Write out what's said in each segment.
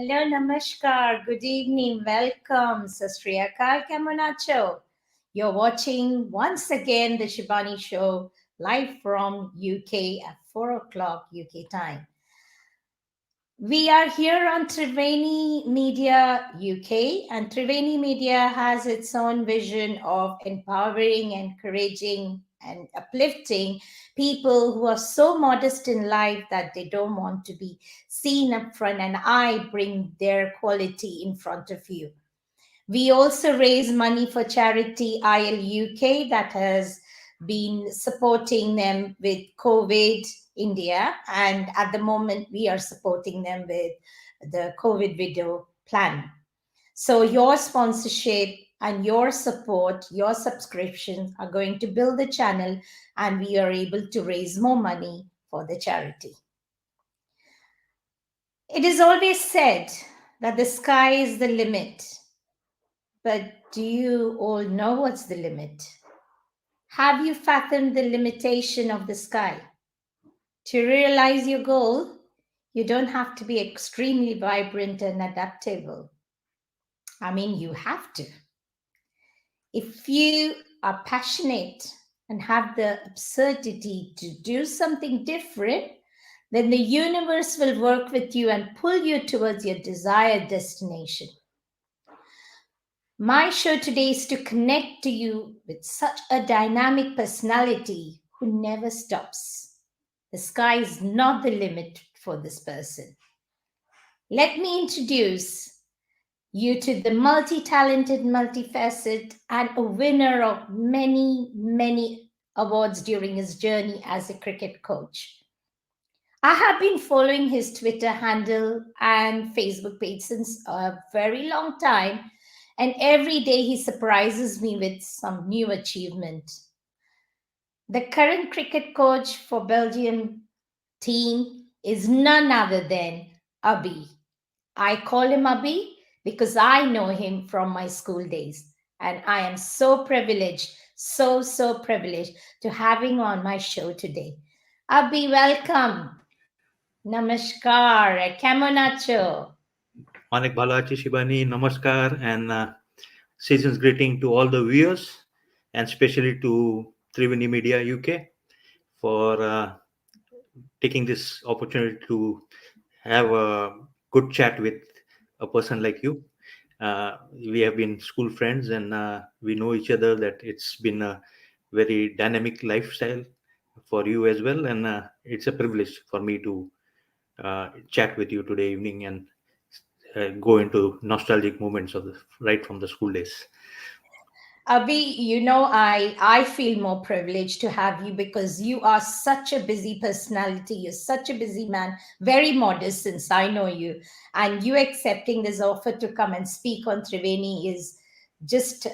Hello, namaskar, good evening, welcome, Sastriyakal Kamunacho. You're watching once again the Shibani Show live from UK at 4 o'clock UK time. We are here on Triveni Media UK, and Triveni Media has its own vision of empowering, encouraging, and uplifting people who are so modest in life that they don't want to be seen up front, and I bring their quality in front of you. We also raise money for charity IL UK that has been supporting them with COVID India, and at the moment we are supporting them with the COVID video plan. So your sponsorship and your support, your subscriptions are going to build the channel, and we are able to raise more money for the charity. It is always said that the sky is the limit. But do you all know what's the limit? Have you fathomed the limitation of the sky? To realize your goal, you don't have to be extremely vibrant and adaptable. I mean, you have to. If you are passionate and have the absurdity to do something different, then the universe will work with you and pull you towards your desired destination. My show today is to connect to you with such a dynamic personality who never stops. The sky is not the limit for this person. Let me introduce you to the multi talented, multifaceted, and a winner of many, many awards during his journey as a cricket coach. I have been following his Twitter handle and Facebook page since a very long time, and every day he surprises me with some new achievement. The current cricket coach for Belgium team is none other than Abhi. I call him Abhi because I know him from my school days, and I am so privileged, so privileged to having on my show today. Abhi, welcome. Namaskar. Kemon acho? অনেক ভালো আছি শিবানী নমস্কার and season's greeting to all the viewers and especially to Triveni Media UK for taking this opportunity to have a good chat with a person like you. We have been school friends and we know each other that it's been a very dynamic lifestyle for you as well, and it's a privilege for me to chat with you today evening and go into nostalgic moments of the right from the school days. Abhi, I feel more privileged to have you because you are such a busy personality. You're such a busy man, very modest since I know you. And you accepting this offer to come and speak on Triveni is just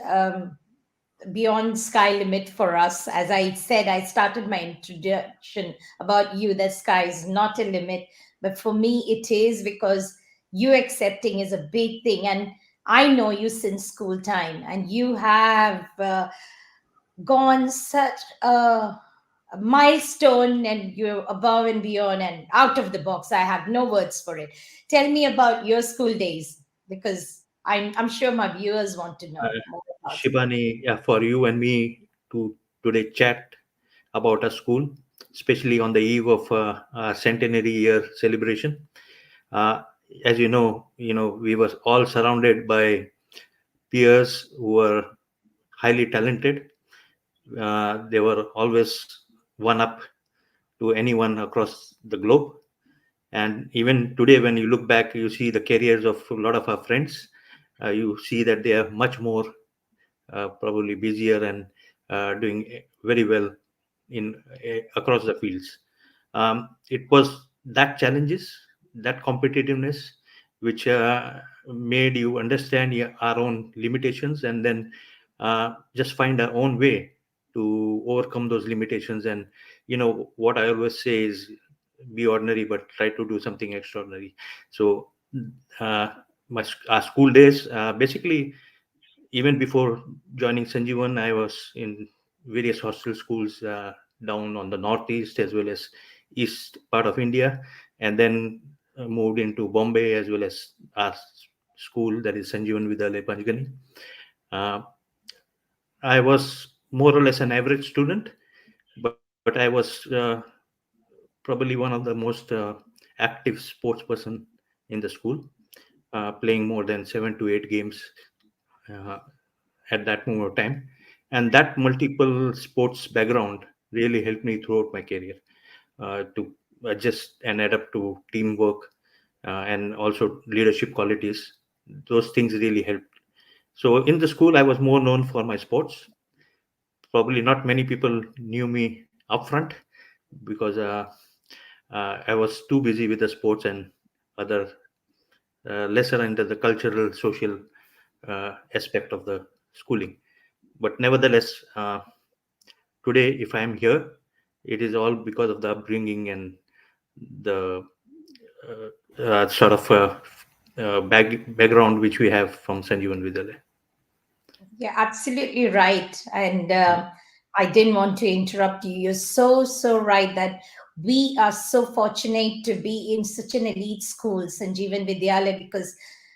beyond sky limit for us. As I said, I started my introduction about you that sky is not a limit, but for me it is, because you accepting is a big thing. And I know you since school time, and you have gone such a milestone, and you're above and beyond and out of the box. I have no words for it. Tell me about your school days, because I'm sure my viewers want to know Uh, more about it. Shibani, yeah, for you and me to today chat about our school, especially on the eve of our centenary year celebration. Uh, as you know, we were all surrounded by peers who were highly talented. They were always one up to anyone across the globe. And even today, when you look back, you see the careers of a lot of our friends. You see that they are much more probably busier and doing very well in across the fields. It was that challenges, that competitiveness, which made you understand our own limitations, and then just find our own way to overcome those limitations. And what I always say is, be ordinary, but try to do something extraordinary. So uh, our school days, basically, even before joining Sanjeevan, I was in various hostel schools down on the northeast as well as east part of India, and then moved into Bombay as well as our school, that is Sanjeevan Vidyalaya Panchgani. Uh, I was more or less an average student, but I was probably one of the most active sports person in the school, playing more than 7 to 8 games uh, at that moment of time. And that multiple sports background really helped me throughout my career to adjust and adapt to teamwork and also leadership qualities. Those things really helped. So in the school, I was more known for my sports. Probably not many people knew me upfront because I was too busy with the sports and other lesser into the cultural, social aspect of the schooling. But nevertheless, today, if I am here, it is all because of the upbringing and the sort of background which we have from Sanjeevan Vidyalaya. Yeah, absolutely right. And I didn't want to interrupt you. You're so, so right that we are so fortunate to be in such an elite school, Sanjeevan Vidyalaya, because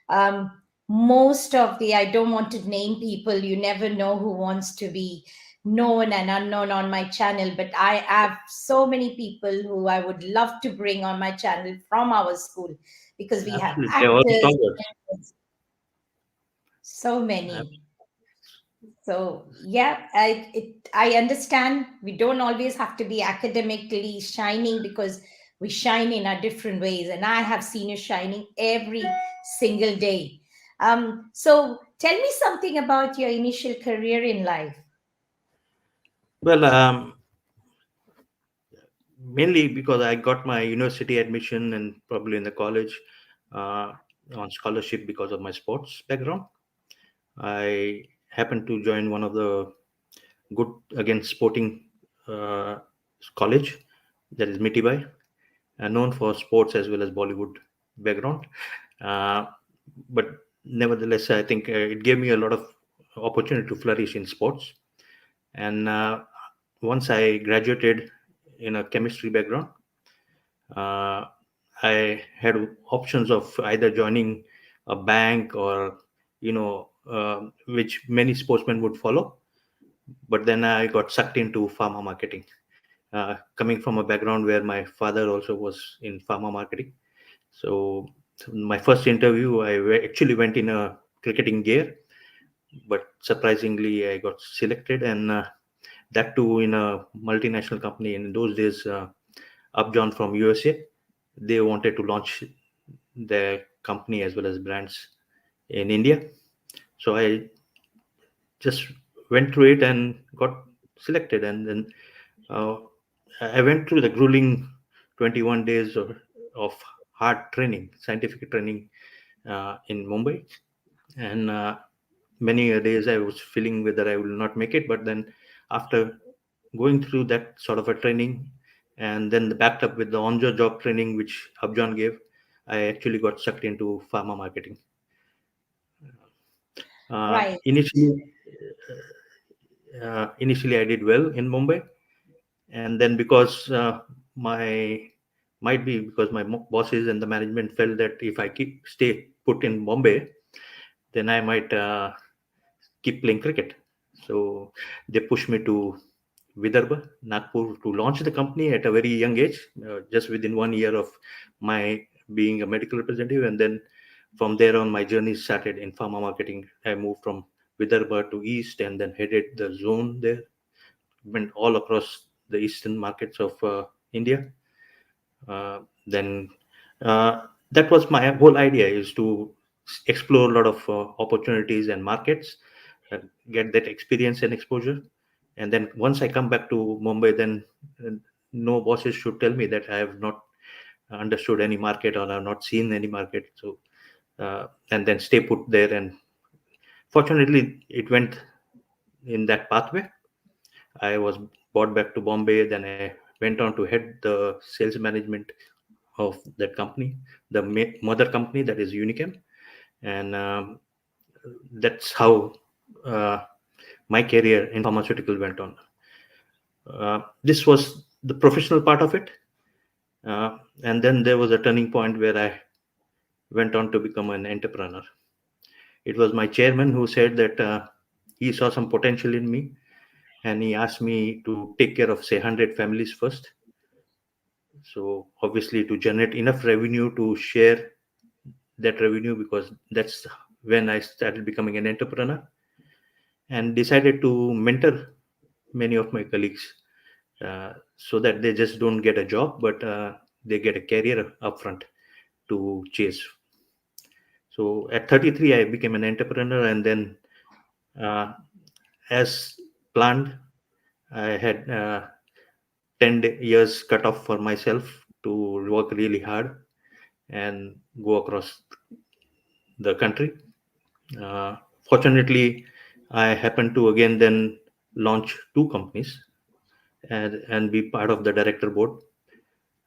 um, most of the, I don't want to name people, you never know who wants to be known and unknown on my channel, but I have so many people who I would love to bring on my channel from our school because we have Absolutely, they are all actors, scholars. so Ab- many. So yeah, I understand we don't always have to be academically shining because we shine in our different ways, and I have seen you shining every single day. So tell me something about your initial career in life. Well, mainly because I got my university admission and probably in the college uh, on scholarship because of my sports background. I happened to join one of the good again sporting uh, college, that is Mitibai, known for sports as well as Bollywood background. Uh, but nevertheless, I think it gave me a lot of opportunity to flourish in sports. And once I graduated in a chemistry background, uh, I had options of either joining a bank or, which many sportsmen would follow. But then I got sucked into pharma marketing, coming from a background where my father also was in pharma marketing. So my first interview, actually went in a cricketing gear, but surprisingly, I got selected, and that too in a multinational company. In those days, Upjohn from USA, they wanted to launch their company as well as brands in India. So I just went through it and got selected, and then uh, I went through the grueling 21 days of hard training, scientific training in Mumbai, and many days I was feeling whether I will not make it. But then, after going through that sort of a training, and then backed up with the on-the-job training which Abjan gave, I actually got sucked into pharma marketing. Right. Initially, I did well in Mumbai, and then because my might be because my bosses and the management felt that if I stay put in Bombay, then I might keep playing cricket. So they pushed me to Vidarbha, Nagpur, to launch the company at a very young age, just within 1 year of my being a medical representative. And then from there on, my journey started in pharma marketing. I moved from Vidarbha to East and then headed the zone there, went all across the eastern markets of India. Then that was my whole idea, is to explore a lot of opportunities and markets, uh, get that experience and exposure. And then once I come back to Mumbai, then uh, no bosses should tell me that I have not understood any market or I've not seen any market. So and then stay put there. And fortunately, it went in that pathway. I was brought back to Bombay. Then I went on to head the sales management of that company, the mother company, that is Unichem. And that's how uh, my career in pharmaceutical went on. This was the professional part of it. And then there was a turning point where I went on to become an entrepreneur. It was my chairman who said that he saw some potential in me, and he asked me to take care of, say, 100 families first. So obviously to generate enough revenue to share that revenue, because that's when I started becoming an entrepreneur, and decided to mentor many of my colleagues, so that they just don't get a job, but they get a career upfront to chase. So at 33, I became an entrepreneur, and then, uh, as planned, I had 10 years cut off for myself to work really hard and go across the country. Uh, Fortunately, I happened to again then launch two companies, and be part of the director board.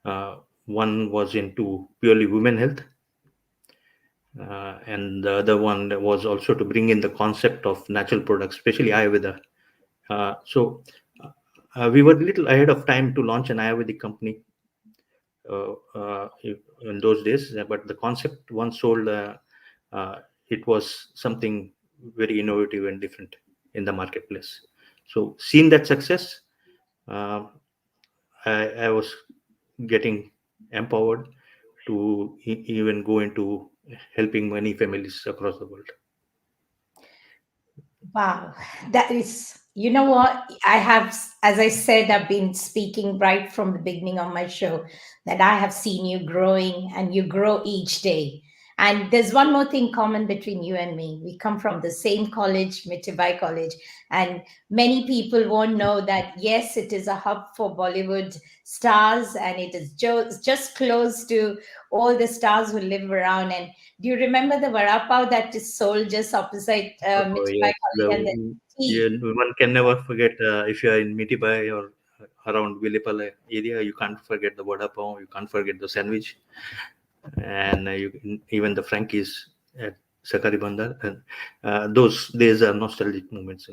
Uh, One was into purely women health, and the other one was also to bring in the concept of natural products, especially Ayurveda. We were a little ahead of time to launch an Ayurvedic company in those days, but the concept once sold, uh, it was something very innovative and different in the marketplace. So, seeing that success, uh, I was getting empowered to even go into helping many families across the world. Wow, that is, you know what? I have, as I said, I've been speaking right from the beginning of my show that I have seen you growing and you grow each day. And there's one more thing common between you and me. We come from the same college, Mitibai College, and many people won't know that, yes, it is a hub for Bollywood stars and it is just close to all the stars who live around. And do you remember the vada pav that is sold just opposite Oh, Mitibai yes, College and the tea? one can never forget, if you are in Mitibai or around Vilipala area, you can't forget the vada pav, you can't forget the sandwich, and even the Frankies at Sakari Bandar. And those days are nostalgic moments,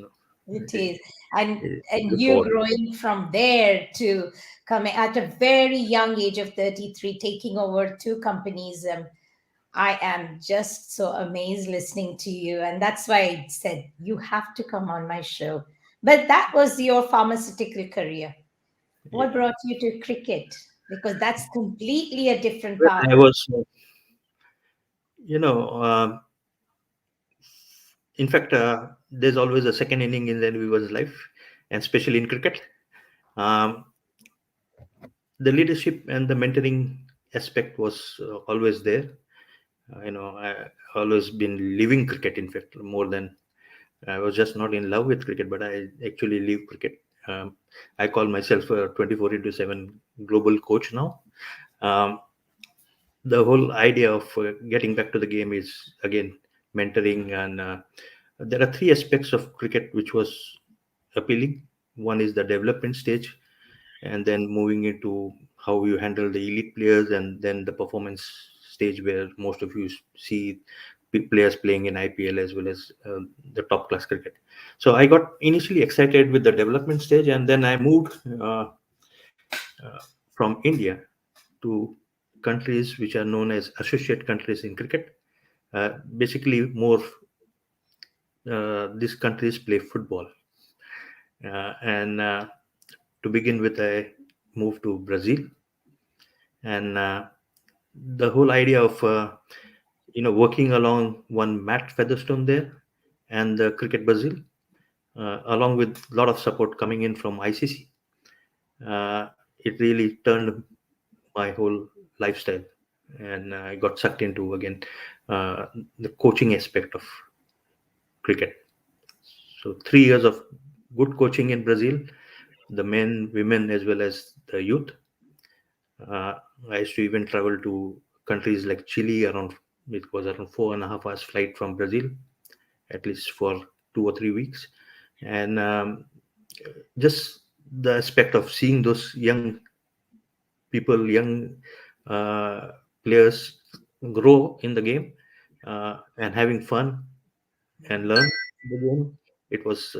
It is. And It and look you forward. growing from there to coming at a very young age of 33, taking over two companies. I am just so amazed listening to you. And that's why I said you have to come on my show. But that was your pharmaceutical career. What Yeah. brought you to cricket? Because that's completely a different Well, path. I was, you know, in fact, there's always a second inning in the viewer's life, and especially in cricket. Um, the leadership and the mentoring aspect was always there. I always been living cricket. In fact, more than I was just not in love with cricket, but I actually live cricket. Um, I call myself a 24 into 7 global coach now. Um, the whole idea of getting back to the game is again mentoring, and there are three aspects of cricket which was appealing. One is the development stage, and then moving into how you handle the elite players, and then the performance stage where most of you see players playing in IPL as well as the top class cricket. So I got initially excited with the development stage, and then I moved uh, from India to countries which are known as associate countries in cricket. Basically, more these countries play football, and to begin with, I moved to Brazil, and the whole idea of working along one Matt Featherstone there and the Cricket Brazil, along with a lot of support coming in from ICC, it really turned my whole lifestyle, and I got sucked into again uh, the coaching aspect of cricket. So 3 years of good coaching in Brazil, the men, women, as well as the youth. Uh, I used to even travel to countries like Chile. It was around 4.5 hours flight from Brazil, at least for 2 or 3 weeks, and just the aspect of seeing those young people, young uh, players grow in the game, and having fun and learn the game. It was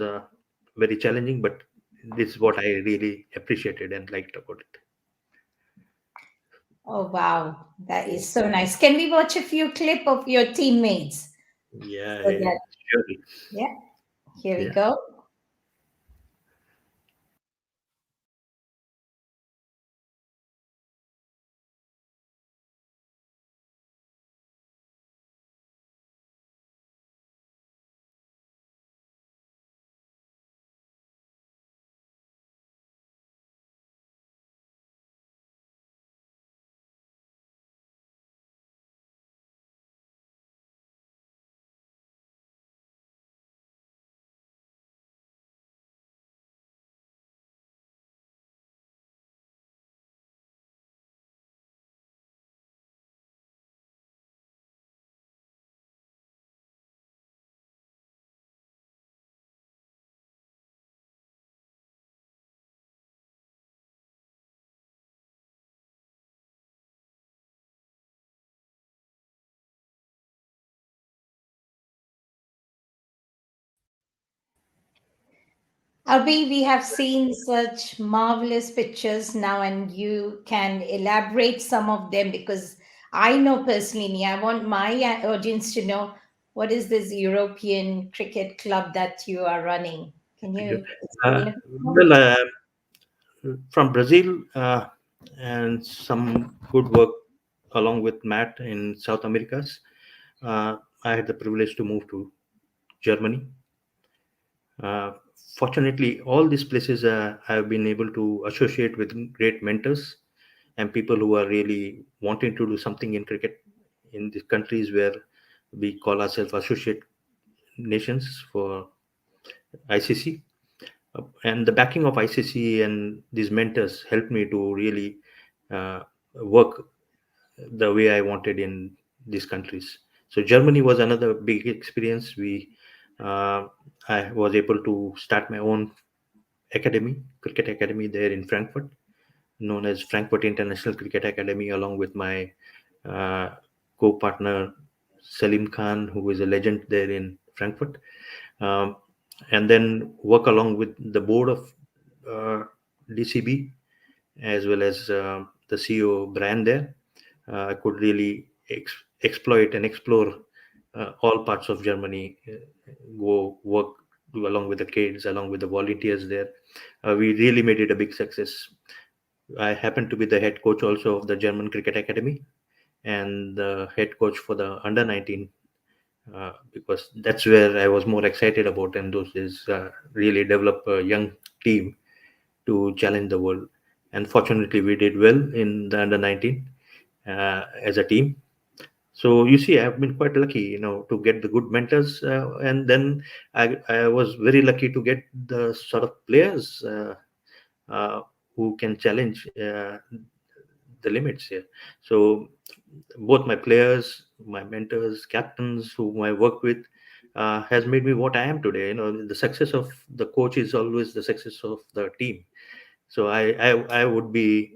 very challenging, but this is what I really appreciated and liked about it. Oh, wow. That is so nice. Can we watch a few clip of your teammates? Yeah, So that, surely. yeah, here we Yeah. go. Abhi, we have seen such marvelous pictures now, and you can elaborate some of them because I know personally, I want my audience to know what is this European cricket club that you are running. Can Good. you Uh, explain a bit more? well, from Brazil, and some good work along with Matt in South Americas. I had the privilege to move to Germany. Uh, Fortunately, all these places I have been able to associate with great mentors and people who are really wanting to do something in cricket in the countries where we call ourselves associate nations for ICC. And the backing of ICC and these mentors helped me to really uh, work the way I wanted in these countries. So Germany was another big experience. Uh, I was able to start my own academy, cricket academy there in Frankfurt, known as Frankfurt International Cricket Academy, along with my uh, co-partner Salim Khan, who is a legend there in Frankfurt, um, and then work along with the board of uh, DCB as well as the CEO Brian there. I could really exploit and explore all parts of Germany, go work along with the kids, along with the volunteers there. We really made it a big success. I happen to be the head coach also of the German Cricket Academy and the head coach for the under 19 because that's where I was more excited about and those days really develop a young team to challenge the world. And fortunately, we did well in the under 19 as a team. So you see, I've been quite lucky, to get the good mentors, and then I was very lucky to get the sort of players uh, who can challenge the limits here. So both my players, my mentors, captains whom I work with, has made me what I am today. The success of the coach is always the success of the team. So I would be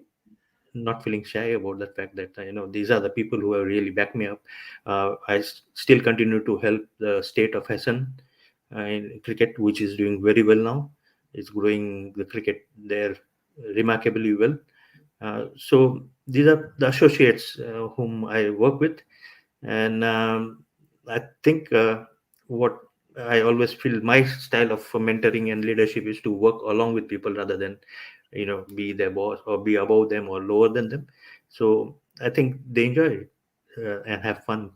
not feeling shy about the fact that these are the people who have really backed me up. Still continue to help the state of Hessen in cricket, which is doing very well now. It's growing the cricket there remarkably well. So these are the associates whom I work with, and I think what I always feel my style of mentoring and leadership is to work along with people rather than be their boss or be above them or lower than them. So I think they enjoy it and have fun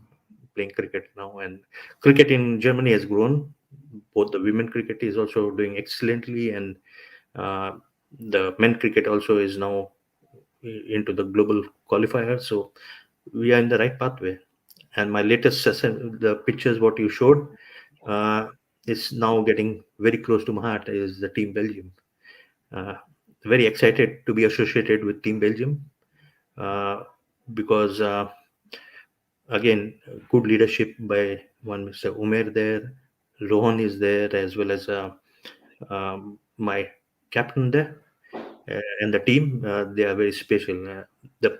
playing cricket now. And cricket in Germany has grown. Both the women cricket is also doing excellently, and uh, the men cricket also is now into the global qualifier. So we are in the right pathway. And my latest session, the pictures what you showed, uh, is now getting very close to my heart. Is the Team Belgium? Uh, Very excited to be associated with Team Belgium uh, because again, good leadership by one Mr. Umer there. Rohan is there as well as my captain there and the team. They are very special. The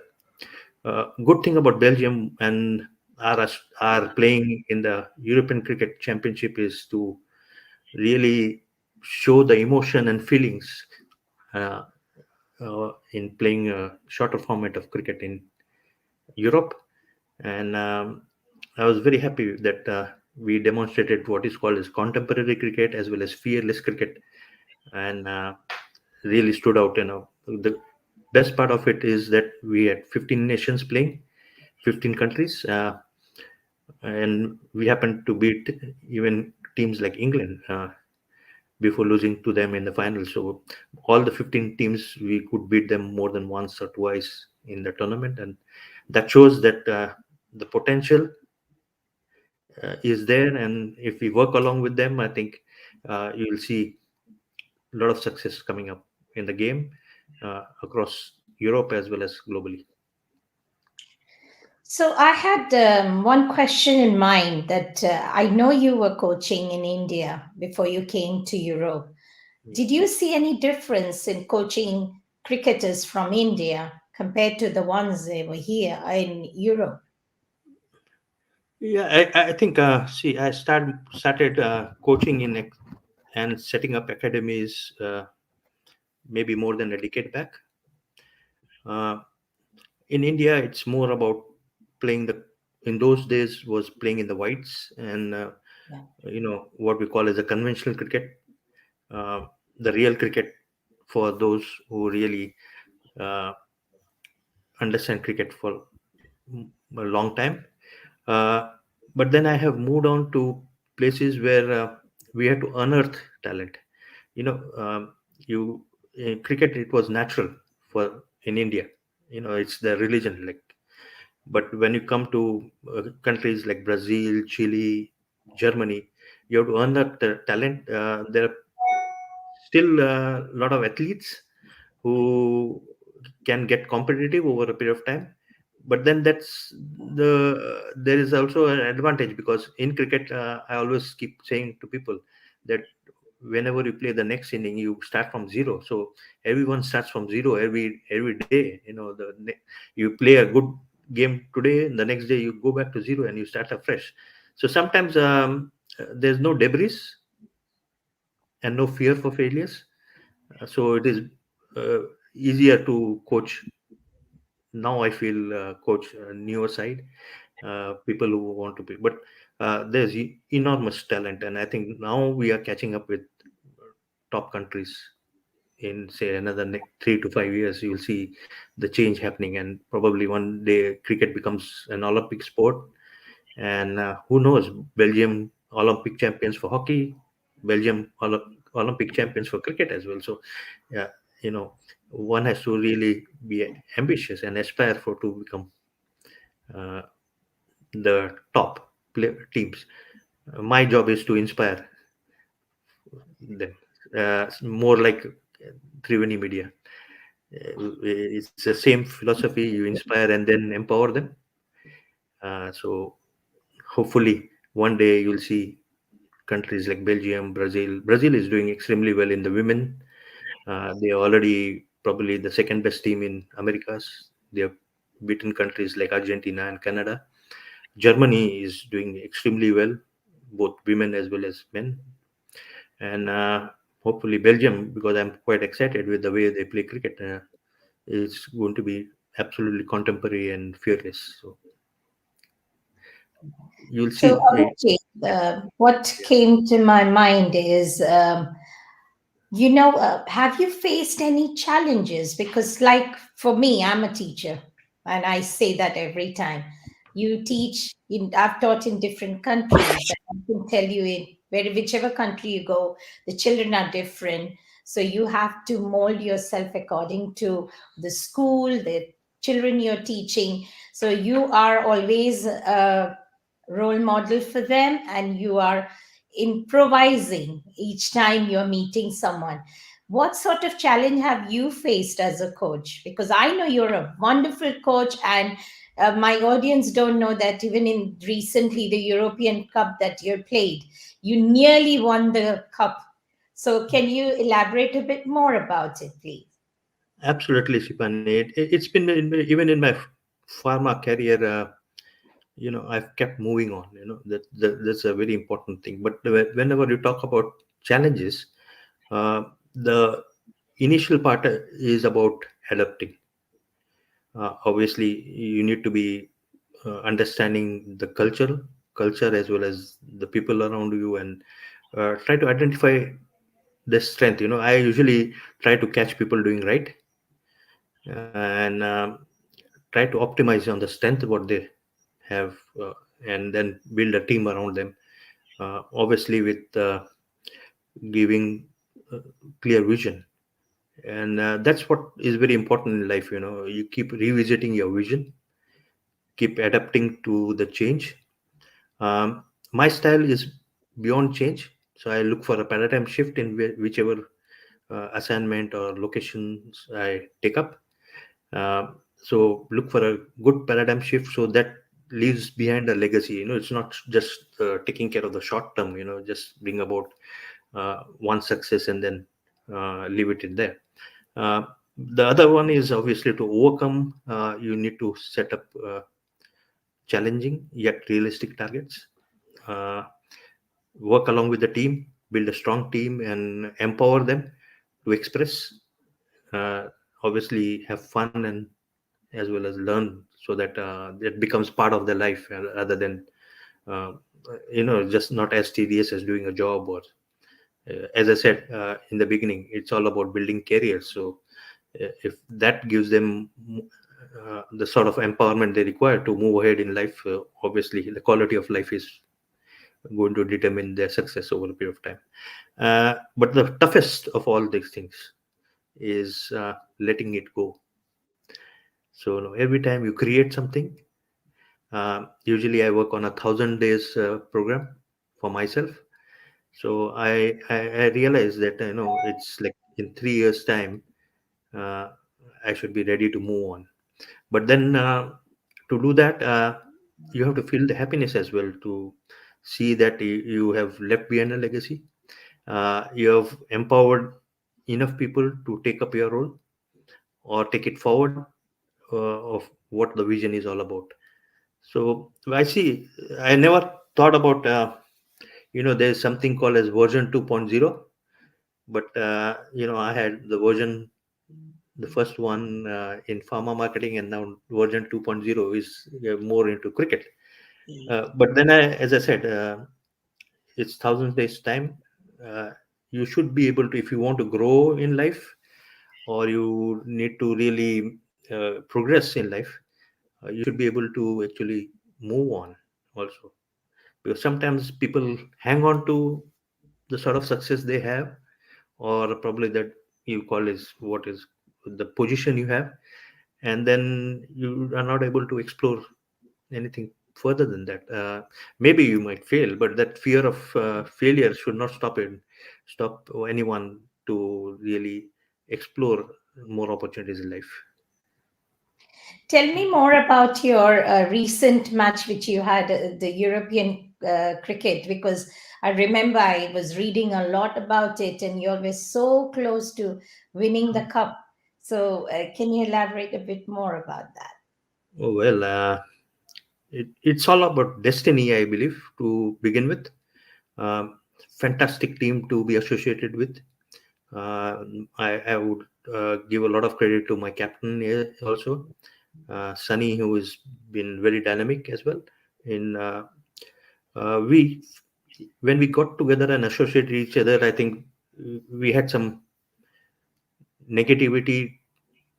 good thing about Belgium and are playing in the European Cricket Championship is to really show the emotion and feelings in playing a shorter format of cricket in Europe, and I was very happy that we demonstrated what is called as contemporary cricket as well as fearless cricket, and really stood out. The best part of it is that we had 15 nations playing, 15 countries, and we happened to beat even teams like England before losing to them in the final. So all the 15 teams, we could beat them more than once or twice in the tournament, and that shows that the potential is there. And if we work along with them, I think you will see a lot of success coming up in the game across Europe as well as globally. So I had one question in mind that I know you were coaching in India before you came to Europe. Did you see any difference in coaching cricketers from India compared to the ones they were here in Europe? Yeah, I think see, I started coaching and setting up academies maybe more than a decade back. Uh, in India, it's more about playing the in those days was playing in the whites, and Yeah. what we call as a conventional cricket, uh, the real cricket for those who really uh, understand cricket for a long time. Uh, but then I have moved on to places where we had to unearth talent. You know, you in cricket it was natural for in India. It's the religion. But when you come to countries like Brazil, Chile, Germany, you have to unearth the talent. There are still a lot of athletes who can get competitive over a period of time, but then there is also an advantage, because in cricket I always keep saying to people that whenever you play the next inning you start from zero. So everyone starts from zero every day. You play a good game today, and the next day you go back to zero and you start afresh. So sometimes there's no debris and no fear for failures. So it is uh, easier to coach. Now I feel coach newer side, people who want to be, but there's enormous talent, and I think now we are catching up with top countries. In say another 3 to 5 years, you will see the change happening, and probably one day cricket becomes an Olympic sport. And who knows, Belgium Olympic champions for hockey, Belgium Olympic champions for cricket as well. So yeah, you know one has to really be ambitious and aspire for to become uh, the top teams. My job is to inspire them, more like Triveni Media. It's the same philosophy. You inspire and then empower them. So hopefully one day you'll see countries like Belgium, Brazil. Brazil is doing extremely well in the women. They are already probably the second best team in Americas. They have beaten countries like Argentina and Canada. Germany is doing extremely well, both women as well as men. And hopefully Belgium, because I'm quite excited with the way they play cricket, is going to be absolutely contemporary and fearless. So you'll So, see. Abhijit, what came to my mind is have you faced any challenges? Because, like for me, I'm a teacher, and I say that every time. You teach I've taught in different countries. And I can tell you, whichever country you go, the children are different. So you have to mold yourself according to the school, the children you're teaching. So you are always a role model for them, and you are improvising each time you're meeting someone. What sort of challenge have you faced as a coach? Because I know you're a wonderful coach, and my audience don't know that even in recently the European Cup that you played, you nearly won the cup. So can you elaborate a bit more about it, please? Absolutely, Shibani. It's been even in my pharma career. I've kept moving on. That's a very important thing. But whenever you talk about challenges, the initial part is about adapting. Obviously, you need to be understanding the culture as well as the people around you, and try to identify the strength. I usually try to catch people doing right, and try to optimize on the strength what they have, and then build a team around them. Obviously, with giving uh, clear vision, and that's what is very important in life. You keep revisiting your vision, keep adapting to the change. My style is beyond change, so I look for a paradigm shift in whichever assignment or locations I take up. Uh, so look for a good paradigm shift so that leaves behind a legacy. It's not just taking care of the short term. Just bring about one success and then leave it in there. Uh, the other one is obviously to overcome. You need to set up challenging yet realistic targets. Uh, Work along with the team, build a strong team, and empower them to express. Uh, Obviously, have fun and as well as learn, so that it becomes part of their life, rather than uh, just not as tedious as doing a job. Or as I said in the beginning, it's all about building careers. So if that gives them the sort of empowerment they require to move ahead in life, obviously the quality of life is going to determine their success over a period of time. But the toughest of all these things is letting it go. So every time you create something, usually I work on 1,000 days program for myself. So I realize that it's like in 3 years time, uh, I should be ready to move on. But then to do that, you have to feel the happiness as well, to see that you have left behind a legacy. You have empowered enough people to take up your role or take it forward, of what the vision is all about. So I see. I never thought about. There's something called as version 2.0, but I had the version, the first one in pharma marketing, and now version 2.0 is more into cricket. But then, as I said, it's 1,000 days time. Uh, you should be able to, if you want to grow in life, or you need to really progress in life, you should be able to actually move on also. Because sometimes people hang on to the sort of success they have, or probably that you call is what is the position you have, and then you are not able to explore anything further than that. Maybe you might fail, but that fear of failure should not stop anyone to really explore more opportunities in life. Tell me more about your recent match which you had, the European cricket, because I remember I was reading a lot about it and you were so close to winning the cup. So, can you elaborate a bit more about that? Oh, well, it's all about destiny, I believe, to begin with. Um, Fantastic team to be associated with. Uh, I would give a lot of credit to my captain here also, Sunny, who has been very dynamic as well. In we When we got together and associated each other, I think we had some negativity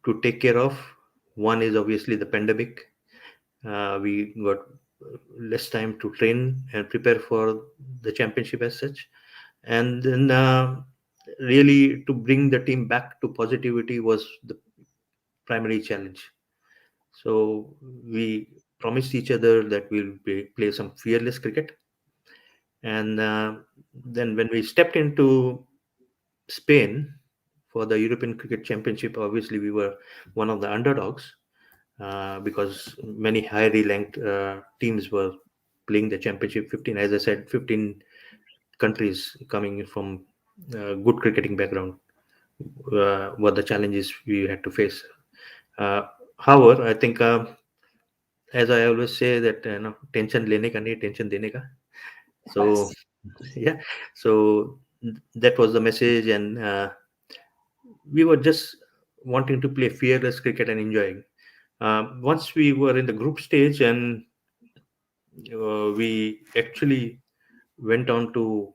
to take care of. One is obviously the pandemic. We got less time to train and prepare for the championship as such, and then really to bring the team back to positivity was the primary challenge. So we promised each other that we'll play some fearless cricket, and then when we stepped into Spain for the European Cricket Championship, obviously we were one of the underdogs, because many highly ranked teams were playing the championship. 15, as I said, 15 countries coming from good cricketing background were the challenges we had to face. Uh, However, I think, as I always say, that tension lene ka nahi, tension dene ka. So Yes. yeah, so that was the message, and we were just wanting to play fearless cricket and enjoying. Once we were in the group stage, and we actually went on to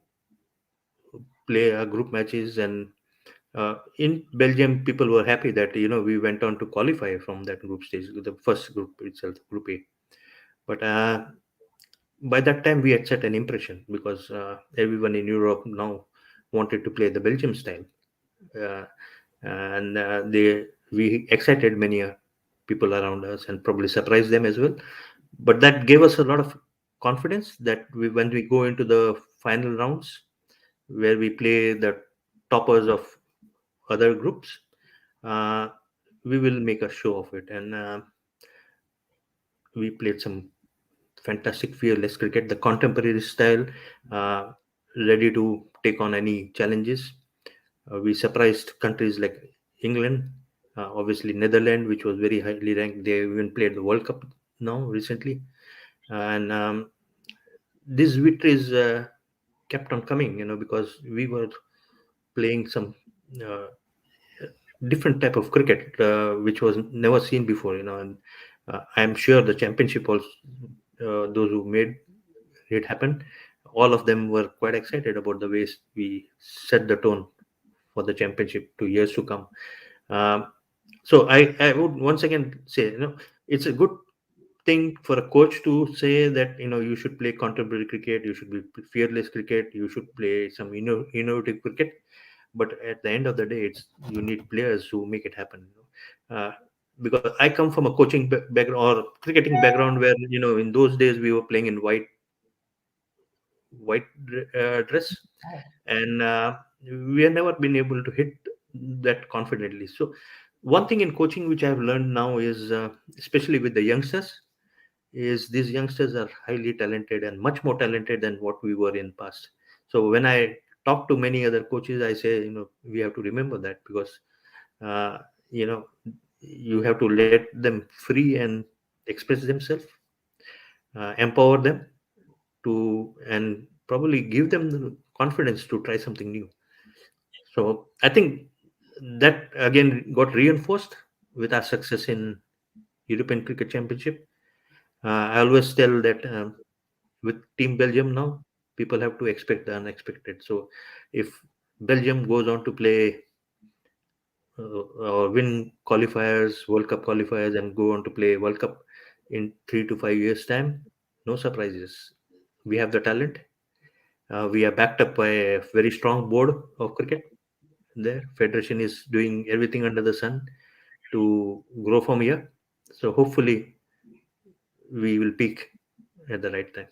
play group matches, and in Belgium, people were happy that we went on to qualify from that group stage, the first group itself, Group A. But by that time, we had set an impression because everyone in Europe now wanted to play the Belgium style, uh, and they we excited many people around us and probably surprised them as well. But that gave us a lot of confidence that when we go into the final rounds, where we play the toppers of other groups, uh, we will make a show of it. And we played some fantastic fearless cricket, the contemporary style, uh, ready to take on any challenges. We surprised countries like England, obviously Netherlands, which was very highly ranked. They even played the World Cup now recently, and these victories kept on coming. Because we were playing some uh, different type of cricket, which was never seen before. And I'm sure the championship also, those who made it happen, all of them were quite excited about the ways we set the tone for the championship to years to come. Um, so I would once again say, it's a good thing for a coach to say that you should play contemporary cricket, you should be fearless cricket, you should play some innovative cricket. But at the end of the day, it's you need players who make it happen. Because I come from a coaching background or cricketing background where in those days we were playing in white dress, and we have never been able to hit that confidently. So one thing in coaching which I've learned now is, especially with the youngsters, is these youngsters are highly talented and much more talented than what we were in past. So when I talk to many other coaches, I say, we have to remember that, because uh, you know you have to let them free and express themselves, empower them to, and probably give them the confidence to try something new. So I think that again got reinforced with our success in European Cricket Championship. I always tell that with Team Belgium now, people have to expect the unexpected. So if Belgium goes on to play or win qualifiers, World Cup qualifiers, and go on to play World Cup in 3 to 5 years' time, no surprises. We have the talent. We are backed up by a very strong board of cricket. There, federation is doing everything under the sun to grow from here. So hopefully, we will peak at the right time.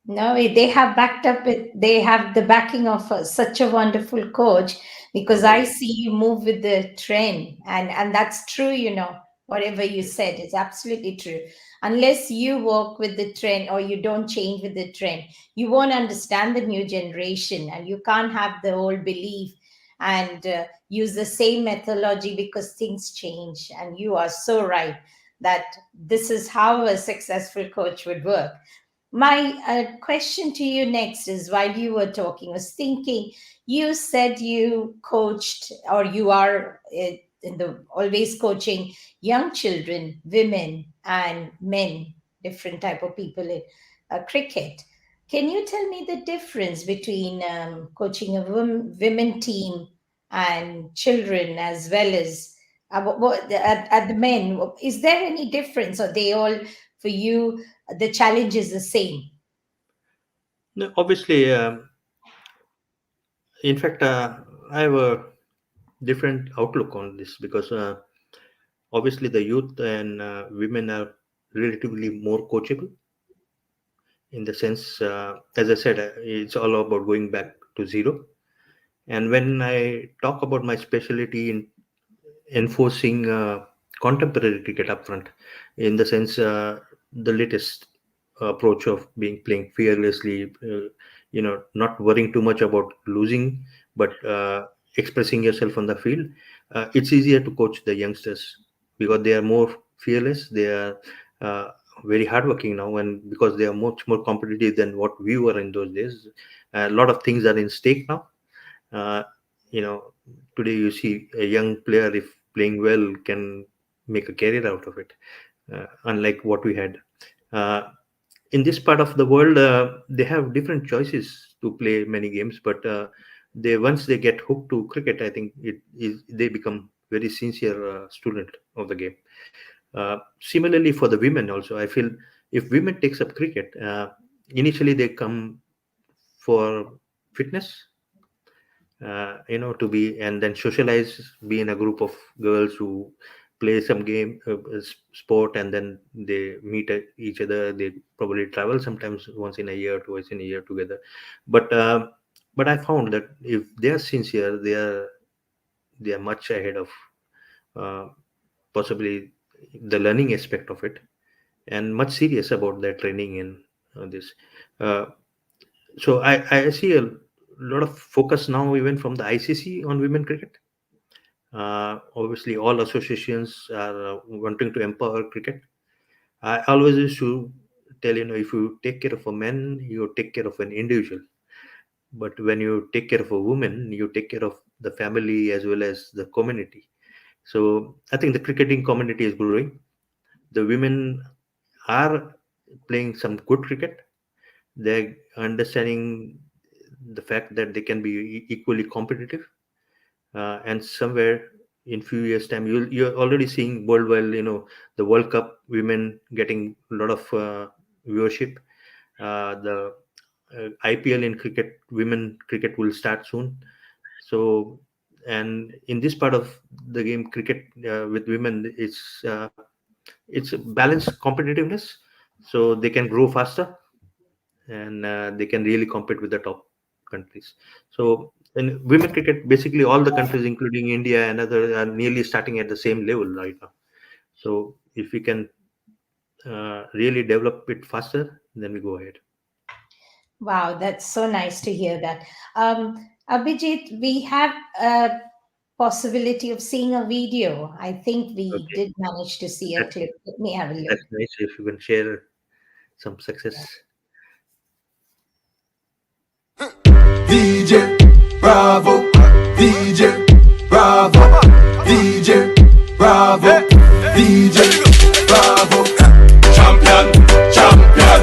No, they have backed up it. They have the backing of such a wonderful coach, because I see you move with the trend, and that's true. Whatever you said is absolutely true. Unless you work with the trend or you don't change with the trend, you won't understand the new generation, and you can't have the old belief and use the same methodology, because things change. And you are so right that this is how a successful coach would work. My question to you next is, while you were talking, I was thinking, you said you coached, or you are in the always coaching young children, women and men, different type of people in cricket. Can you tell me the difference between coaching a women team and children, as well as at the men? Is there any difference, or they all, for you, the challenge is the same? No, obviously, in fact, I have a different outlook on this because obviously the youth and women are relatively more coachable in the sense, as I said, it's all about going back to zero. And when I talk about my specialty in enforcing contemporary cricket up front, in the sense, the latest approach of being playing fearlessly, not worrying too much about losing, but expressing yourself on the field. It's easier to coach the youngsters because they are more fearless. They are uh, very hardworking now, and because they are much more competitive than what we were in those days. A lot of things are in stake now. uh, you know Today you see a young player, if playing well, can make a career out of it, unlike what we had. Uh, in this part of the world, they have different choices to play many games, but they once they get hooked to cricket, I think they become very sincere student of the game. Similarly, for the women also, I feel if women takes up cricket, initially they come for fitness, to be and then socialize, be in a group of girls who play some game, sport, and then they meet each other. They probably travel sometimes once in a year, twice in a year together. But I found that if they are sincere, they are much ahead of uh, possibly the learning aspect of it, and much serious about their training and this. Uh, so I see a lot of focus now, even from the ICC, on women cricket. Obviously, all associations are wanting to empower cricket. I always used to tell, if you take care of a man, you take care of an individual. But when you take care of a woman, you take care of the family as well as the community. So I think the cricketing community is growing. The women are playing some good cricket. They're understanding the fact that they can be equally competitive, and somewhere in few years time you're already seeing worldwide, the World Cup women getting a lot of viewership. The IPL in cricket, women cricket, will start soon. So, and in this part of the game, cricket with women, it's a balanced competitiveness, so they can grow faster, and they can really compete with the top countries. So in women cricket, basically all the countries, including India and other, are nearly starting at the same level right now. So if we can really develop it faster, then we go ahead. Wow, that's so nice to hear that. Abhijit, we have a possibility of seeing a video. I think we Okay, did manage to see a that's clip. Let me have a look. that's nice if you can share some success. DJ Bravo, DJ Bravo, DJ Bravo, DJ Bravo. Champion, champion,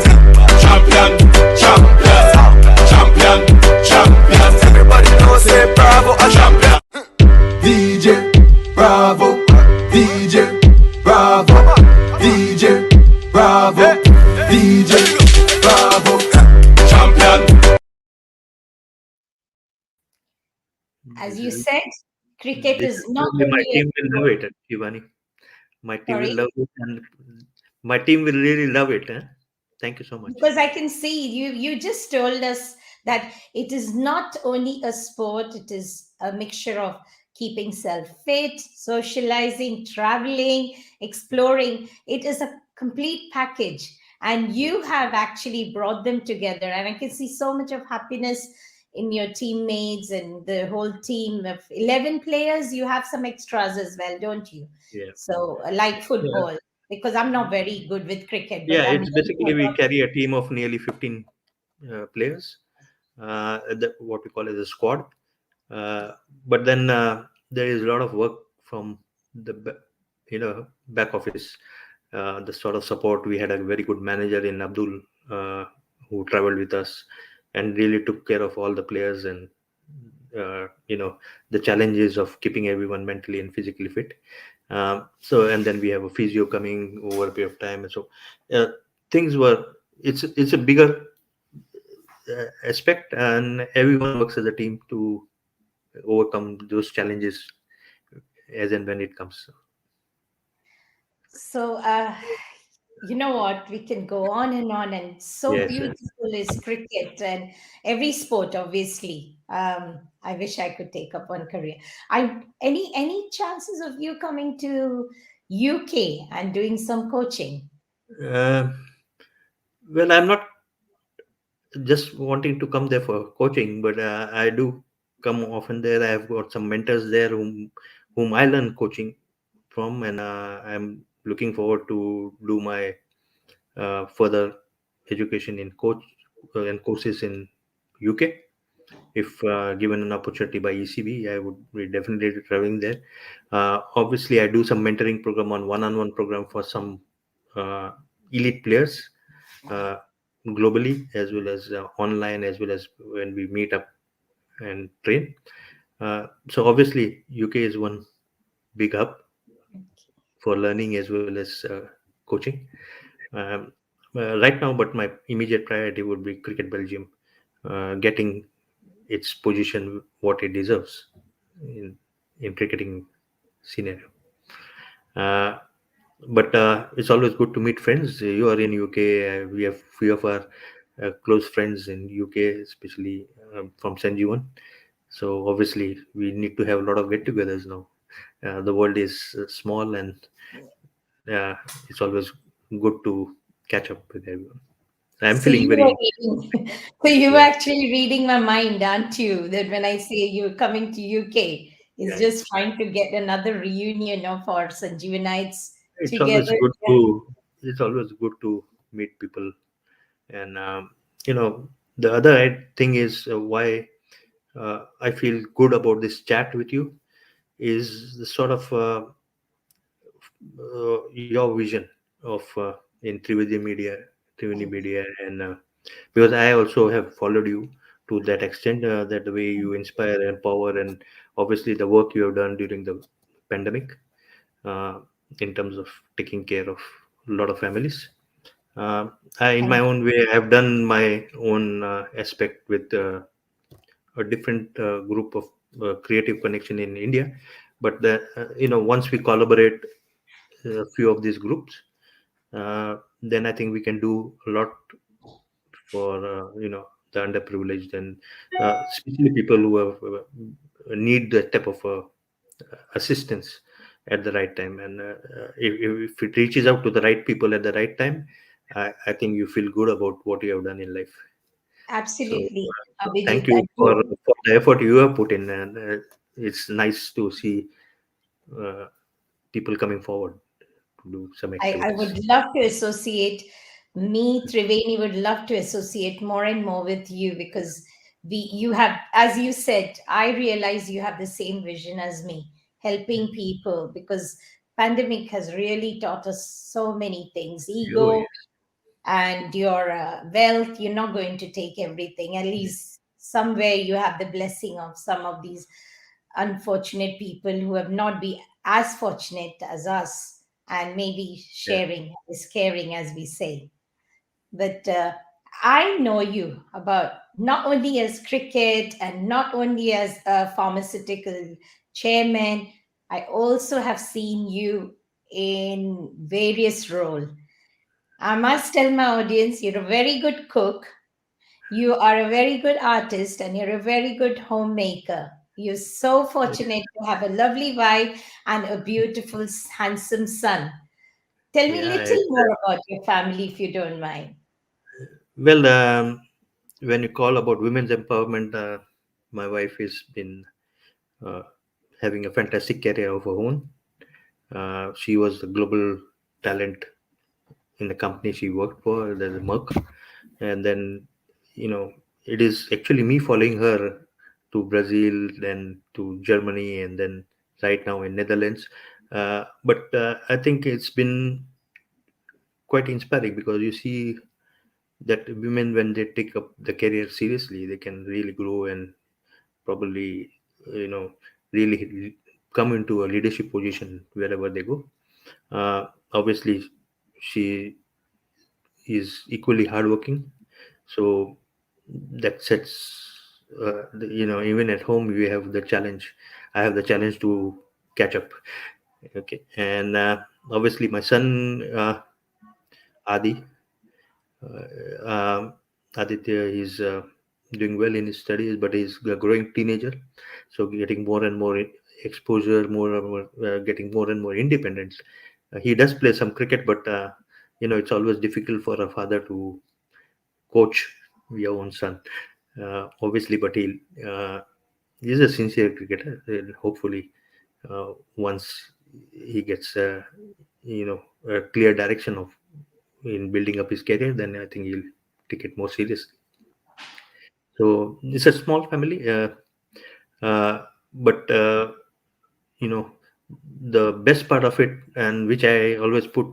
champion, champion, champion, champion. Everybody knows say Bravo a champion. DJ Bravo, DJ Bravo, DJ Bravo, DJ Bravo. Champion. As you said, cricket This is is not probably my only a team will love sport. it, Shivani. My team will Sorry. love it, and my team will really love it. Thank you so much. Because I can see you just told us that it is not only a sport, it is a mixture of keeping self fit, socializing, traveling, exploring. It is a complete package, and you have actually brought them together, and I can see so much of happiness in your teammates and the whole team of 11 players. You have some extras as well, don't you? Yeah. So like Yeah. football, because I'm not very good with cricket, but Yeah, I'm it's learning basically a we lot. carry a team of nearly 15 players, what we call as a squad. Uh, but then there is a lot of work from the back office, the sort of support. We had a very good manager in Abdul, who traveled with us and really took care of all the players, and the challenges of keeping everyone mentally and physically fit. So, and then we have a physio coming over a period of time, and so uh, things were. It's a bigger aspect, and everyone works as a team to overcome those challenges as and when it comes. So, you know what? We can go on, and so Yes, yes. beautiful is cricket and every sport, obviously. I wish I could take up one career. Any chances of you coming to UK and doing some coaching? Uh, well, I'm not just wanting to come there for coaching, but I do come often there. I've got some mentors there whom I learn coaching from, and I'm looking forward to do my further education in coach and courses in UK. If given an opportunity by ECB, I would be definitely traveling there. Obviously, I do some mentoring program on one-on-one program for some uh, elite players uh, globally, as well as online, as well as when we meet up and train. So obviously, UK is one big hub for learning as well as coaching. Um, right now, but my immediate priority would be Cricket Belgium, getting its position what it deserves in cricketing scenario. Uh, but it's always good to meet friends. You are in UK. We have few of our close friends in UK, especially from St. Juan. So obviously, we need to have a lot of get-togethers now. The world is small, and uh, it's always good to catch up with everyone. I'm So feeling you were very reading, so you were yeah, actually reading my mind, aren't you? That when I say you're coming to UK, it's yeah. just trying to get another reunion of our Sanjeevanites It's always together. good to meet people, and the other thing is why I feel good about this chat with you is the sort of your vision of in Triveni Media, and because I also have followed you to that extent, that the way you inspire, empower, and obviously the work you have done during the pandemic, uh, in terms of taking care of a lot of families. In my Thank own way, I have done my own aspect with a different group of creative connection in India. But once we collaborate a few of these groups, then I think we can do a lot for the underprivileged, and especially people who have need that type of assistance at the right time. And if it reaches out to the right people at the right time, I think you feel good about what you have done in life. So Absolutely, thank Abhijit. you I do. for the effort you have put in, and it's nice to see uh, people coming forward to do some I activities. would love to associate me, Triveni would love to associate more and more with you because you have, as you said, I realize you have the same vision as me, helping people because pandemic has really taught us so many things. Oh, Ego and your wealth, you're not going to take everything. At yeah. least somewhere you have the blessing of some of these unfortunate people who have not been as fortunate as us and maybe Yeah. sharing is caring, as we say. But I know you about not only as cricket and not only as a pharmaceutical chairman, I also have seen you in various roles. I must tell my audience you're a very good cook, you are a very good artist, and you're a very good homemaker. You're so fortunate to have a lovely wife and a beautiful, handsome son. Tell me a Yeah, little more about your family if you don't mind. well, when you call about women's empowerment, my wife has been uh, having a fantastic career of her own. She was the global talent in the company she worked for, the Merck, and then it is actually me following her to Brazil, then to Germany, and then right now in Netherlands. But I think it's been quite inspiring because you see that women, when they take up the career seriously, they can really grow and probably you know really come into a leadership position wherever they go. Obviously, she is equally hardworking, so that sets even at home we have the challenge. I have the challenge to catch up. Okay, and obviously my son Adi, um, Aditya, is doing well in his studies, but he's a growing teenager, so getting more and more exposure, more and more, getting more and more independence. He does play some cricket, but it's always difficult for a father to coach your own son, obviously. But uh, he's a sincere cricketer, and hopefully, once he gets a clear direction of in building up his career, then I think he'll take it more seriously. So it's a small family, but you know, the best part of it, and which I always put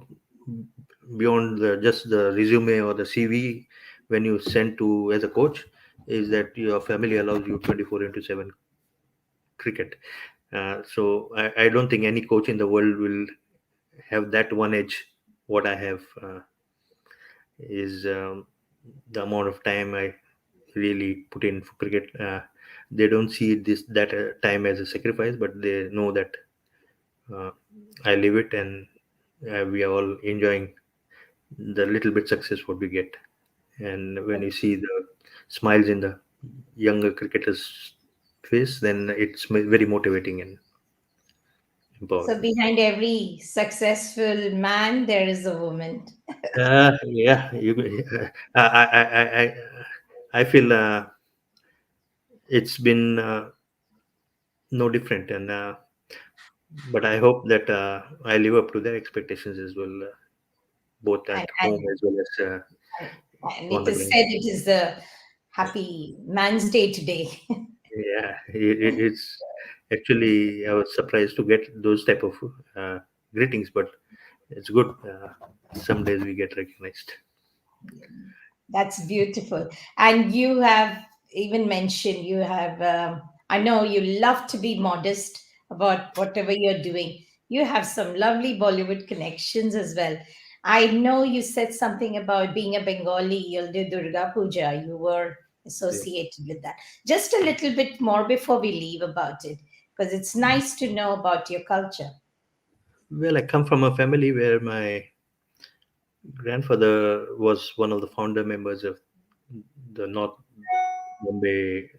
beyond just the resume or the CV when you send to as a coach, is that your family allows you 24 into 7 cricket. So I don't think any coach in the world will have that one edge. What I have is the amount of time I really put in for cricket. They don't see this that time as a sacrifice, but they know that uh, I live it, and we are all enjoying the little bit success what we get. And when you see the smiles in the younger cricketers' face, then it's very motivating and So empowering. behind every successful man, there is a woman. Yeah, I feel it's been no different, and but I hope that I live up to their expectations as well, both And, at and, home as well as and on it the is ground. said it is the happy man's day today. Yeah, it's actually, I was surprised to get those type of uh, greetings, but it's good. Some days we get recognized. That's beautiful. And you have even mentioned you have, I know you love to be modest about whatever you're doing. You have some lovely Bollywood connections as well. I know you said something about being a Bengali, you'll do Durga Puja. You were Yeah. associated with that. Just a little bit more before we leave about it, because it's nice to know about your culture. Well, I come from a family where my grandfather was one of the founder members of the North Bombay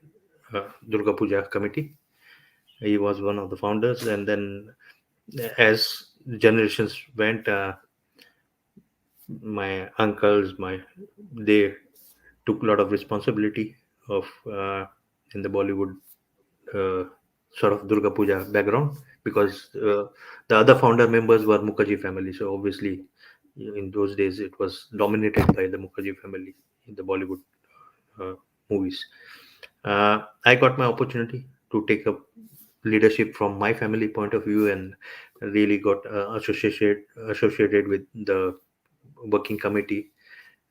Durga Puja committee. He was one of the founders, and then as generations went, my uncles, they took a lot of responsibility of in the Bollywood uh, sort of Durga Puja background, because the other founder members were Mukherjee family. So obviously, in those days, it was dominated by the Mukherjee family in the Bollywood uh, movies. I got my opportunity to take up leadership from my family point of view, and really got associated with the working committee.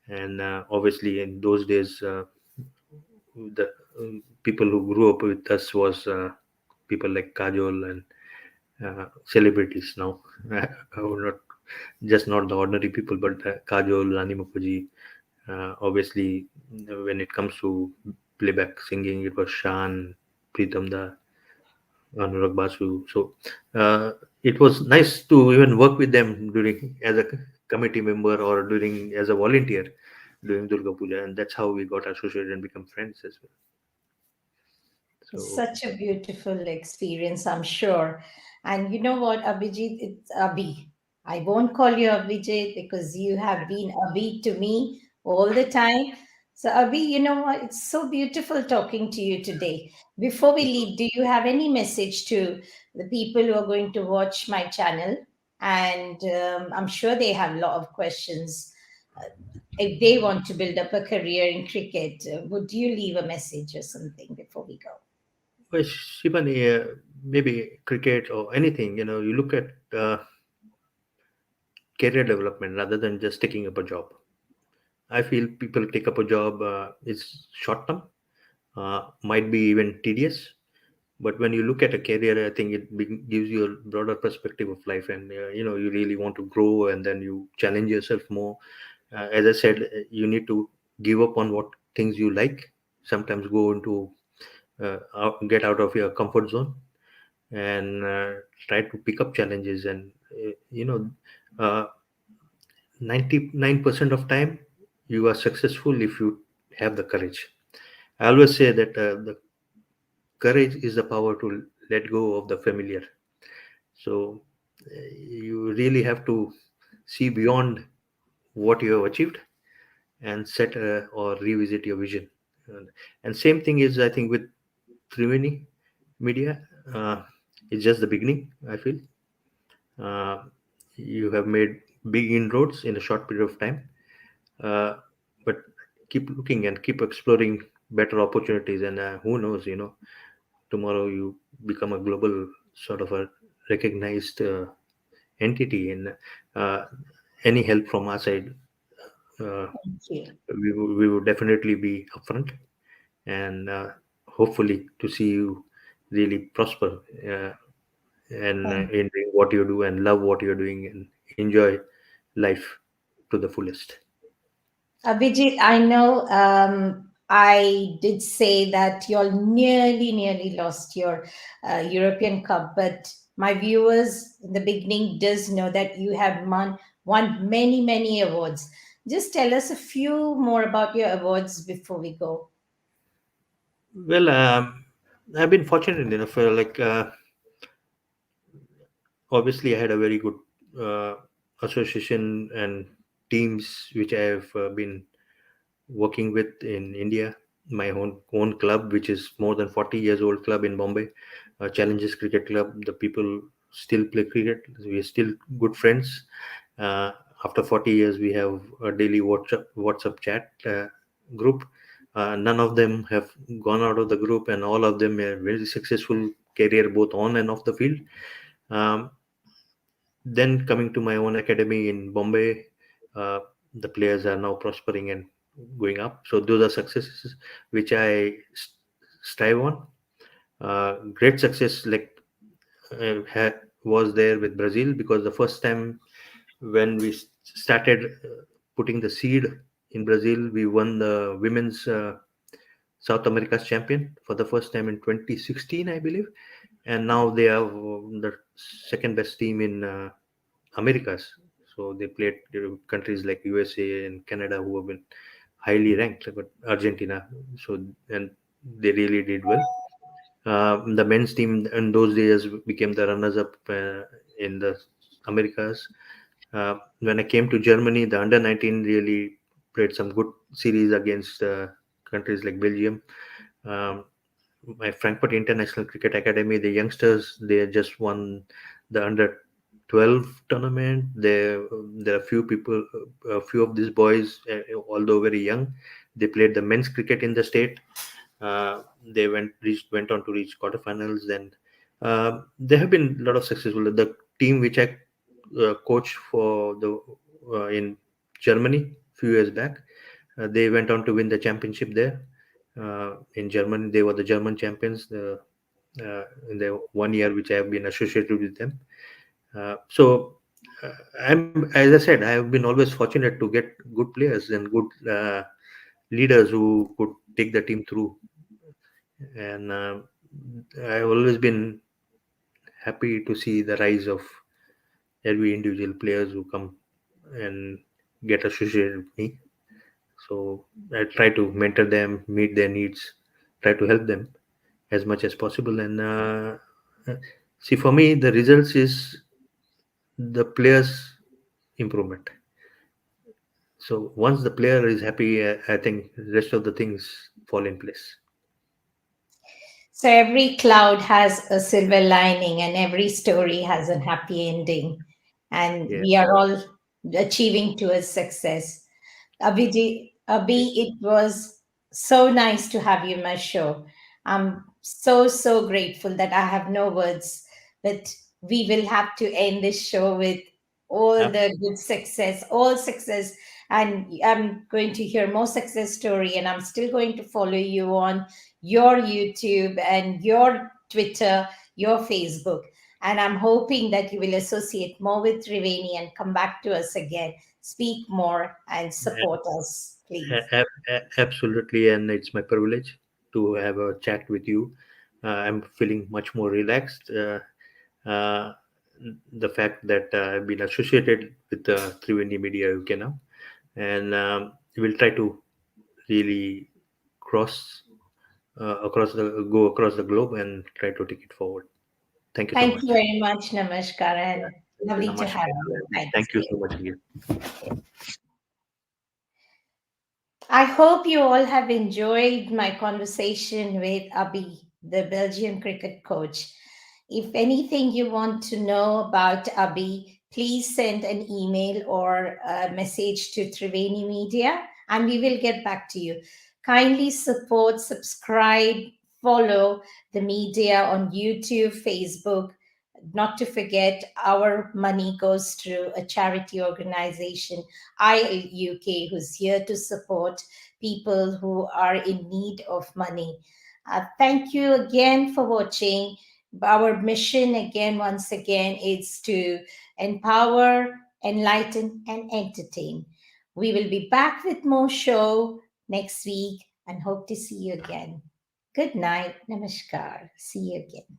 And obviously, in those days, the people who grew up with us was people like Kajol and celebrities now. I would not, just not the ordinary people, but Kajol, Rani Mukherjee. Obviously, when it comes to playback singing, it was Shan, Pritam Da, Anurag Basu. So it was nice to even work with them during as a committee member or during as a volunteer during Durga Puja, and that's how we got associated and become friends as well. It's So such a beautiful experience, I'm sure. And you know what, Abhijit? It's Abhi. I won't call you Abhijit because you have been Abhi to me all the time. So, Abhi, you know what? It's so beautiful talking to you today. Before we leave, do you have any message to the people who are going to watch my channel? And I'm sure they have a lot of questions. If they want to build up a career in cricket, would you leave a message or something before we go? well, Shibani, maybe cricket or anything, you look at career development rather than just taking up a job. I feel people take up a job, it's short term, might be even tedious, but when you look at a career, I think it gives you a broader perspective of life, and you really want to grow, and then you challenge yourself more. As I said, you need to give up on what things you like, sometimes go into get out of your comfort zone, and try to pick up challenges, and uh, 99% of time you are successful if you have the courage. I always say that the courage is the power to let go of the familiar. So you really have to see beyond what you have achieved and set or revisit your vision. And same thing is, I think, with Triveni Media. Uh, it's just the beginning, I feel. Uh, you have made big inroads in a short period of time, uh, but keep looking and keep exploring better opportunities. And who knows, tomorrow you become a global sort of a recognized entity. And uh, any help from our side, uh, Thank you. we would definitely be upfront, and hopefully to see you really prosper, uh, and Thank in doing what you do and love what you're doing and enjoy life to the fullest. Abhijit, I know I did say that you all nearly lost your European Cup, but my viewers in the beginning does know that you have won many awards. Just tell us a few more about your awards before we go. Well, I've been fortunate enough, obviously I had a very good uh, association and teams which I have been working with in India. My own club, which is more than 40 years old club in Bombay, Challenges Cricket Club. The people still play cricket. We are still good friends. Uh, After 40 years, we have a daily WhatsApp chat group. None of them have gone out of the group, and all of them are very successful career both on and off the field. Um, then coming to my own academy in Bombay, uh, the players are now prospering and going up. So those are successes which I strive on. Great success was there with Brazil, because the first time when we started putting the seed in Brazil, we won the women's South America's champion for the first time in 2016, I believe, and now they are the second best team in Americas. So they played countries like USA and Canada, who have been highly ranked, but Argentina. So, and they really did well. The men's team in those days became the runners-up in the Americas. When I came to Germany, the under 19 really played some good series against countries like Belgium. Um, my Frankfurt International Cricket Academy, the youngsters, they just won the under 12 tournament. There are few people, a few of these boys, although very young, they played the men's cricket in the state. They went on to reach quarterfinals. Then there have been a lot of successful. The team which I coached for the in Germany few years back, they went on to win the championship there. In Germany, they were the German champions in the 1 year which I have been associated with them. So, as I said, I have been always fortunate to get good players and good leaders who could take the team through. And I've always been happy to see the rise of every individual players who come and get associated with me. So I try to mentor them, meet their needs, try to help them as much as possible. And see, for me, the results is the players' improvement. So once the player is happy, I think the rest of the things fall in place. So every cloud has a silver lining, and every story has a happy ending, and Yeah. we are all achieving towards success. Abhi, it was so nice to have you in my show. I'm so grateful that I have no words, but we will have to end this show with all Ab- the good success, all success. And I'm going to hear more success story, and I'm still going to follow you on your YouTube and your Twitter, your Facebook. And I'm hoping that you will associate more with Triveni and come back to us again, speak more, and support us, please. Absolutely, and it's my privilege to have a chat with you. I'm feeling much more relaxed. Uh, the fact that I've been associated with Triveni Media UK now, and we'll try to really cross go across the globe and try to take it forward. Thank you so Thank much. you very much. Namaskar, and lovely to have Namaskar. you. Thank Thank you you. so much again. I hope you all have enjoyed my conversation with Abhi, the Belgian cricket coach. If anything you want to know about Abhi, please send an email or a message to Triveni Media and we will get back to you. Kindly support, subscribe, follow the media on YouTube, Facebook. Not to forget, our money goes through a charity organization, ILUK, who's here to support people who are in need of money. Thank you again for watching. Our mission, again, once again, is to empower, enlighten, and entertain. We will be back with more show next week and hope to see you again. Good night. Namaskar. See you again.